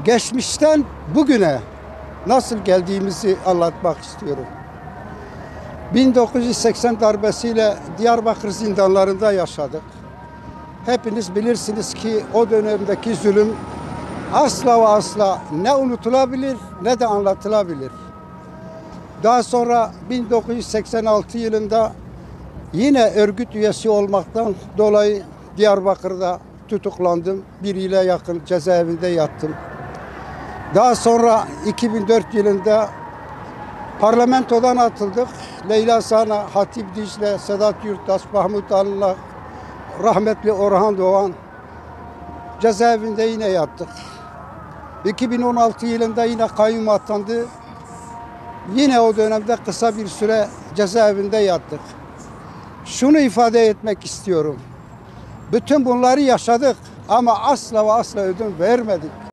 Geçmişten bugüne nasıl geldiğimizi anlatmak istiyorum. 1980 darbesiyle Diyarbakır zindanlarında yaşadık. Hepiniz bilirsiniz ki o dönemdeki zulüm asla ve asla ne unutulabilir ne de anlatılabilir. Daha sonra 1986 yılında yine örgüt üyesi olmaktan dolayı Diyarbakır'da tutuklandım. Bir ile yakın cezaevinde yattım. Daha sonra 2004 yılında parlamentodan atıldık. Leyla Zana, Hatip Dicle, Sedat Yurttaş, Mahmut Anılak, rahmetli Orhan Doğan cezaevinde yine yattık. 2016 yılında yine kayyum atandı. Yine o dönemde kısa bir süre cezaevinde yattık. Şunu ifade etmek istiyorum. Bütün bunları yaşadık ama asla ve asla ödün vermedik.